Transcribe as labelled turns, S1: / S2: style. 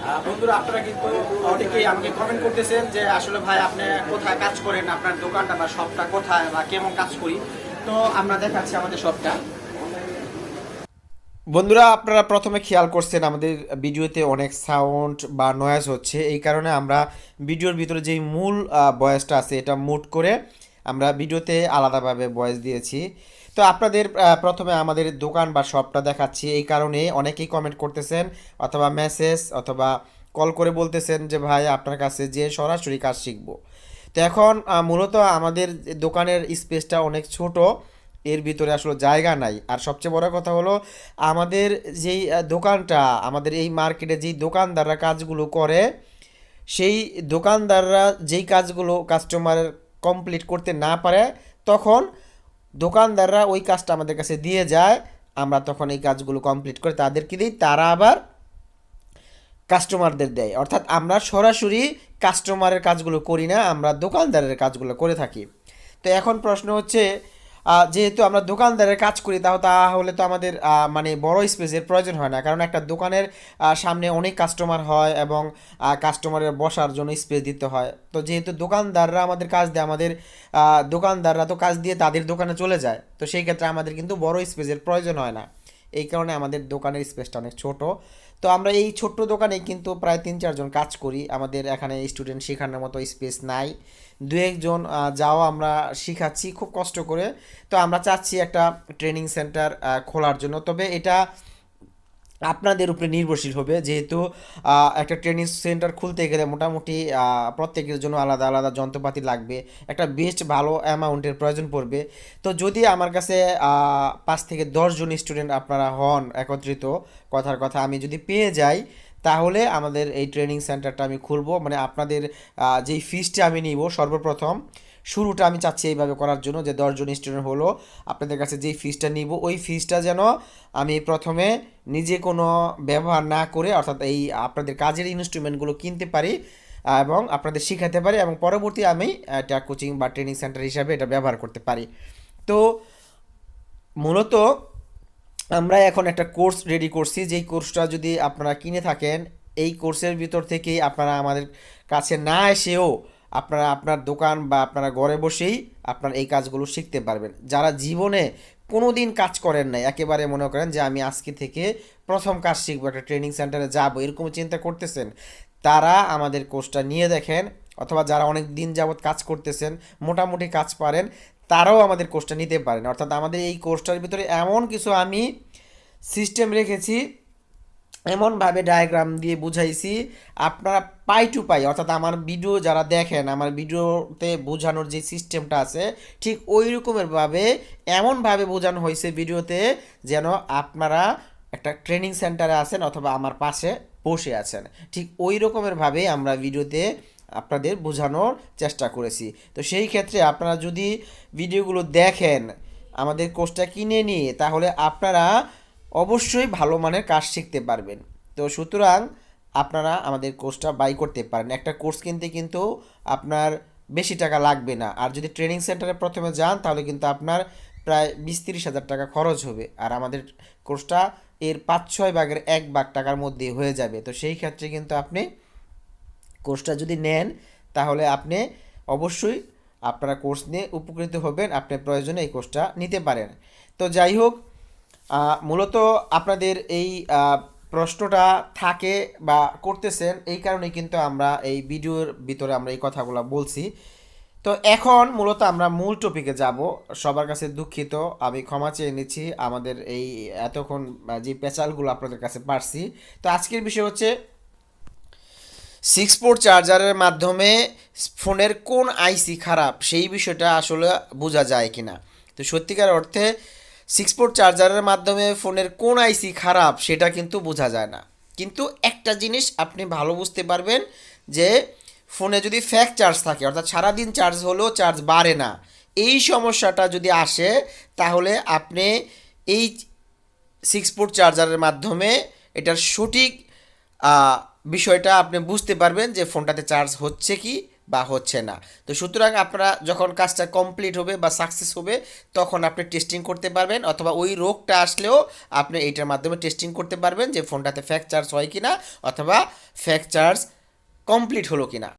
S1: বন্ধুরা, আপনারা কিন্তু অনেকেই আমাকে কমেন্ট করতেছেন যে আসলে ভাই আপনি কোথায় কাজ করেন, আপনার দোকানটা বা শপটা কোথায় বা কেমন কাজ করি। তো আমরা দেখাচ্ছি আমাদের শপটা। বন্ধুরা, আপনারা প্রথমে খেয়াল করছেন আমাদের ভিডিওতে অনেক সাউন্ড বা নয়েজ হচ্ছে। এই কারণে আমরা ভিডিওর ভিতরে যেই মূল ভয়েসটা আছে এটা মুট করে আমরা ভিডিওতে আলাদাভাবে ভয়েস দিয়েছি। তো আপনাদের প্রথমে আমাদের দোকান বা শপটা দেখাচ্ছি। এই কারণে অনেকেই কমেন্ট করতেছেন অথবা মেসেজ অথবা কল করে বলতেছেন যে ভাই আপনার কাছে যে সরাসরি কাজ শিখবো। তো এখন মূলত আমাদের দোকানের স্পেসটা অনেক ছোট, এর ভিতরে আসলে জায়গা নাই। আর সবচেয়ে বড় কথা হলো আমাদের যেই দোকানটা, আমাদের এই মার্কেটে যেই দোকানদাররা কাজগুলো করে, সেই দোকানদাররা যেই কাজগুলো কাস্টমারের কমপ্লিট করতে না পারে, তখন দোকানদাররা ওই কাজটা আমাদের কাছে দিয়ে যায়। আমরা তখন এই কাজগুলো কমপ্লিট করে তাদেরকে দিই, তারা আবার কাস্টমারদের দেয়। অর্থাৎ আমরা সরাসরি কাস্টমারের কাজগুলো করি না, আমরা দোকানদারের কাজগুলো করে থাকি। তো এখন প্রশ্ন হচ্ছে, যেহেতু আমরা দোকানদারের কাজ করি তাহলে তো আমাদের মানে বড় স্পেসের প্রয়োজন হয় না, কারণ একটা দোকানের সামনে অনেক কাস্টমার হয় এবং কাস্টমারের বসার জন্য স্পেস দিতে হয়। তো যেহেতু দোকানদাররা আমাদের কাজ দেয়, আমাদের দোকানদাররা তো কাজ দিয়ে তাদের দোকানে চলে যায়, তো সেই ক্ষেত্রে আমাদের কিন্তু বড় স্পেসের প্রয়োজন হয় না। এই কারণে আমাদের দোকানের স্পেসটা অনেক ছোট। তো আমরা এই ছোট্ট দোকানে কিন্তু প্রায় 3-4 জন কাজ করি। আমাদের এখানে স্টুডেন্ট শেখানোর মতো স্পেস নাই। দু একজন যাও আমরা শিখাচ্ছি খুব কষ্ট করে। তো আমরা চাচ্ছি একটা ট্রেনিং সেন্টার খোলার জন্য, তবে এটা আপনাদের উপরে নির্ভরশীল হবে। যেহেতু একটা ট্রেনিং সেন্টার খুলতে গেলে মোটামুটি প্রত্যেকের জন্য আলাদা আলাদা যন্ত্রপাতি লাগবে, একটা বেস্ট ভালো অ্যামাউন্টের প্রয়োজন পড়বে। তো যদি আমার কাছে 5 থেকে 10 জন স্টুডেন্ট আপনারা হন একত্রিত, কথার কথা আমি যদি পেয়ে যাই, তাহলে আমাদের এই ট্রেনিং সেন্টারটা আমি খুলবো। মানে আপনাদের যেই ফিসটা আমি নিব সর্বপ্রথম, শুরুটা আমি চাচ্ছি এইভাবে করার জন্য যে 10 জন স্টুডেন্ট হলো, আপনাদের কাছে যেই ফিসটা নিব ওই ফিসটা যেন আমি প্রথমে নিজে কোনো ব্যবহার না করে, অর্থাৎ এই আপনাদের কাজের ইনস্ট্রুমেন্টগুলো কিনতে পারি এবং আপনাদের শেখাতে পারি, এবং পরবর্তী আমি এটা কোচিং বা ট্রেনিং সেন্টার হিসাবে এটা ব্যবহার করতে পারি। তো মূলত আমরা এখন একটা কোর্স রেডি করছি, যেই কোর্সটা যদি আপনারা কিনে থাকেন, এই কোর্সের ভিতর থেকেই আপনারা আমাদের কাছে না এসেও আপনারা আপনার দোকান বা আপনারা ঘরে বসেই আপনার এই কাজগুলো শিখতে পারবেন। যারা জীবনে কোনো দিন কাজ করেন নাই, একেবারে মনে করেন যে আমি আজকে থেকে প্রথম কাজ শিখবো, একটা ট্রেনিং সেন্টারে যাব, এরকম চিন্তা করতেছেন, তারা আমাদের কোর্সটা নিয়ে দেখেন। অথবা যারা অনেক দিন যাবৎ কাজ করতেছেন, মোটামুটি কাজ পারেন, তারাও আমাদের কোর্সটা নিতে পারেন। অর্থাৎ আমাদের এই কোর্সটার ভিতরে এমন কিছু আমি সিস্টেম রেখেছি, এমনভাবে ডায়াগ্রাম দিয়ে বুঝাইছি, আপনারা পাই টু পাই, অর্থাৎ আমার ভিডিও যারা দেখেন, আমার ভিডিওতে বোঝানোর যে সিস্টেমটা আছে ঠিক ওই রকমেরভাবে এমনভাবে বোঝানো হয়েছে ভিডিওতে, যেন আপনারা একটা ট্রেনিং সেন্টারে আছেন অথবা আমার পাশে বসে আছেন। ঠিক ওই রকমেরভাবে আমরা ভিডিওতে আপনাদের বোঝানোর চেষ্টা করেছি। তো সেই ক্ষেত্রে আপনারা যদি ভিডিওগুলো দেখেন আমাদের কোর্সটা কিনে নিয়ে, তাহলে আপনারা অবশ্যই ভালো মানের কাজ শিখতে পারবেন। তো সুতরাং আপনারা আমাদের কোর্সটা বাই করতে পারেন। একটা কোর্স কিনতে কিন্তু আপনার বেশি টাকা লাগবে না, আর যদি ট্রেনিং সেন্টারে প্রথমে যান তাহলে কিন্তু আপনার প্রায় 20-30 হাজার টাকা খরচ হবে। আর আমাদের কোর্সটা এর 5-6 ভাগের 1 ভাগ টাকার মধ্যে হয়ে যাবে। তো সেই ক্ষেত্রে কিন্তু আপনি কোর্সটা যদি নেন, তাহলে আপনি অবশ্যই আপনারা কোর্স নিয়ে উপকৃত হবেন, আপনি প্রয়োজনে এই কোর্সটা নিতে পারেন। তো যাই হোক, মূলত আপনাদের এই প্রশ্নটা থাকে বা করতেছেন, এই কারণে কিন্তু আমরা এই ভিডিওর ভিতরে আমরা এই কথাগুলো বলছি। তো এখন মূলত আমরা মূল টপিকে যাব। সবার কাছে দুঃখিত, আমি ক্ষমা চেয়ে নিচ্ছি আমাদের এই এতক্ষণ যে পেঁচালগুলো আপনাদের কাছে পারছি। তো আজকের বিষয় হচ্ছে 6 পোর্ট চার্জারের মাধ্যমে ফোনের কোন আইসি খারাপ, সেই বিষয়টা আসলে বোঝা যায় কিনা। তো সত্যিকার অর্থে 6 পোর্ট চার্জারের মাধ্যমে ফোনের কোন আইসি খারাপ সেটা কিন্তু বোঝা যায় না। কিন্তু একটা জিনিস আপনি ভালো বুঝতে পারবেন, যে ফোনে যদি ফ্যাক চার্জ থাকে, অর্থাৎ সারাদিন চার্জ হলেও চার্জ বাড়ে না, এই সমস্যাটা যদি আসে, তাহলে আপনি এই 6 পোর্ট চার্জারের মাধ্যমে এটার সঠিক বিষয়টা আপনি বুঝতে পারবেন যে ফোনটাতে চার্জ হচ্ছে কি বা হচ্ছে না। তো সুতরাং আপনারা যখন কাজটা কমপ্লিট হবে বা সাকসেস হবে তখন আপনি টেস্টিং করতে পারবেন, অথবা ওই রোগটা আসলেও আপনি এইটার মাধ্যমে টেস্টিং করতে পারবেন যে ফোনটাতে ফ্যাক্ট চার্জ হয় কিনা অথবা ফ্যাক্ট চার্জ কমপ্লিট হলো কিনা।